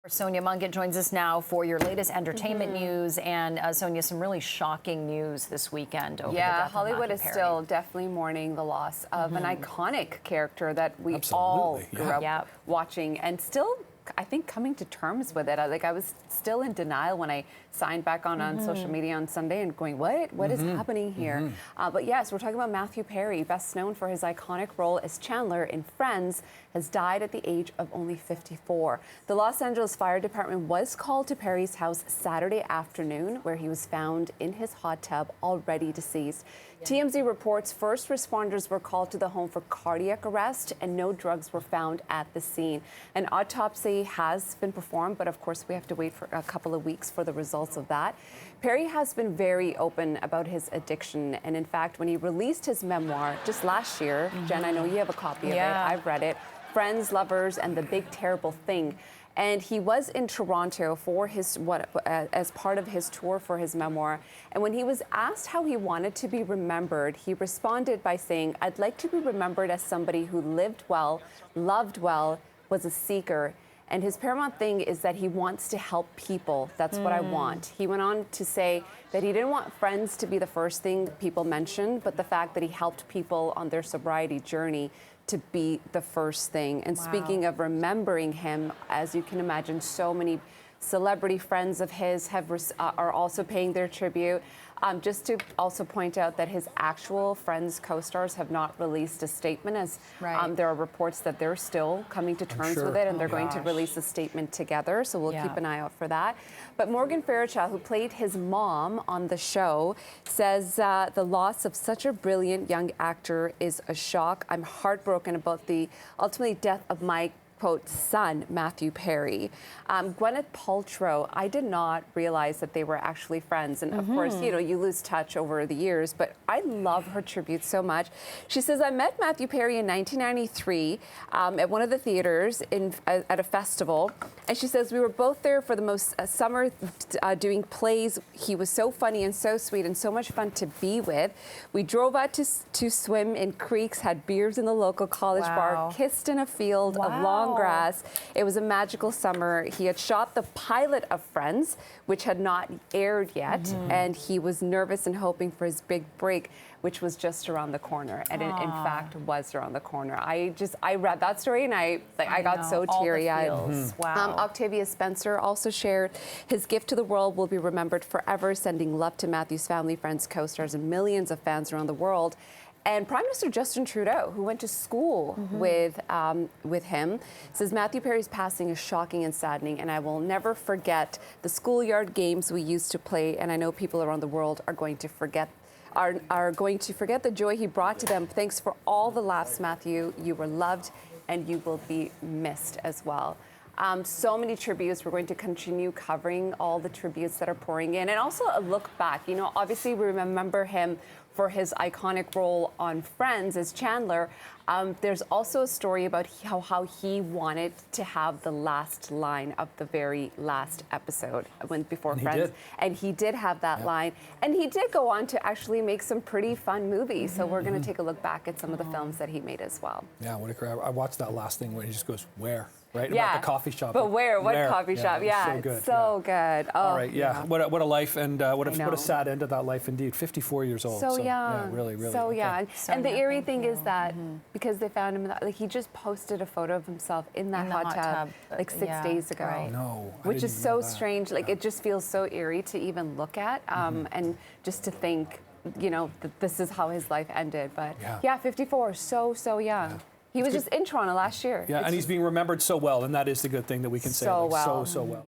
Sonia Mungott joins us now for your latest entertainment news. And Sonia, some really shocking news this weekend over the death Hollywood of is Matthew still definitely mourning the loss of an iconic character that we all grew up watching and still, I think, coming to terms with it. I was still in denial when I signed back on social media on Sunday and going, what is happening here? But yes, we're talking about Matthew Perry, best known for his iconic role as Chandler in Friends, has died at the age of only 54. The Los Angeles Fire Department was called to Perry's house Saturday afternoon, where he was found in his hot tub, already deceased. TMZ reports first responders were called to the home for cardiac arrest and no drugs were found at the scene. An autopsy has been performed, but of course we have to wait for a couple of weeks for the results of that. Perry has been very open about his addiction, and in fact, when he released his memoir just last year, Jen, I know you have a copy of it, I've read it, Friends, Lovers, and the Big Terrible Thing. And he was in Toronto for his as part of his tour for his memoir. And when he was asked how he wanted to be remembered, he responded by saying, "I'd like to be remembered as somebody who lived well, loved well, was a seeker. And his paramount thing is that he wants to help people. That's what I want." He went on to say that he didn't want Friends to be the first thing people mentioned, but the fact that he helped people on their sobriety journey to be the first thing. And speaking of remembering him, as you can imagine, so many celebrity friends of his are also paying their tribute. Just to also point out that his actual Friends co-stars have not released a statement, as there are reports that they're still coming to terms with it, and they're going to release a statement together, so we'll keep an eye out for that. But Morgan Fairchild, who played his mom on the show, says the loss of such a brilliant young actor is a shock. I'm heartbroken about the ultimately death of my quote, son, Matthew Perry. Gwyneth Paltrow, I did not realize that they were actually friends. And of course, you know, you lose touch over the years, but I love her tribute so much. She says, I met Matthew Perry in 1993 at one of the theaters at a festival. And she says, we were both there for the most summer doing plays. He was so funny and so sweet and so much fun to be with. We drove out to swim in creeks, had beers in the local college bar, kissed in a field of long grass. It was a magical summer. He had shot the pilot of Friends, which had not aired yet, and he was nervous and hoping for his big break, which was just around the corner, and it, in fact, was around the corner. I read that story, and I got so teary-eyed. Octavia Spencer also shared, his gift to the world will be remembered forever, sending love to Matthew's family, friends, co-stars, and millions of fans around the world. And Prime Minister Justin Trudeau, who went to school with him, says Matthew Perry's passing is shocking and saddening, and I will never forget the schoolyard games we used to play, and I know people around the world are going to forget the joy he brought to them. Thanks for all the laughs, Matthew. You were loved, and you will be missed as well. So many tributes. We're going to continue covering all the tributes that are pouring in, and also a look back. You know, obviously we remember him for his iconic role on Friends as Chandler. There's also a story about how he wanted to have the last line of the very last episode before Friends. And he did have that line. And he did go on to actually make some pretty fun movies. So we're going to take a look back at some of the films that he made as well. Yeah, what a career. I watched that last thing where he just goes, where? Right? About the coffee shop. But where? What coffee shop? So good. So good. Oh, all right, what a life, and what a sad end of that life indeed. 54 years old. So young. Yeah, really. So young. And the eerie thing is that because they found him, like, he just posted a photo of himself in that hot tub like 6 days ago. Right. No. Which is so strange. Like, it just feels so eerie to even look at, and just to think, you know, that this is how his life ended. But yeah 54, so young. Yeah. He was just in Toronto last year. Yeah, and he's being remembered so well, and that is the good thing that we can say. So well. So well.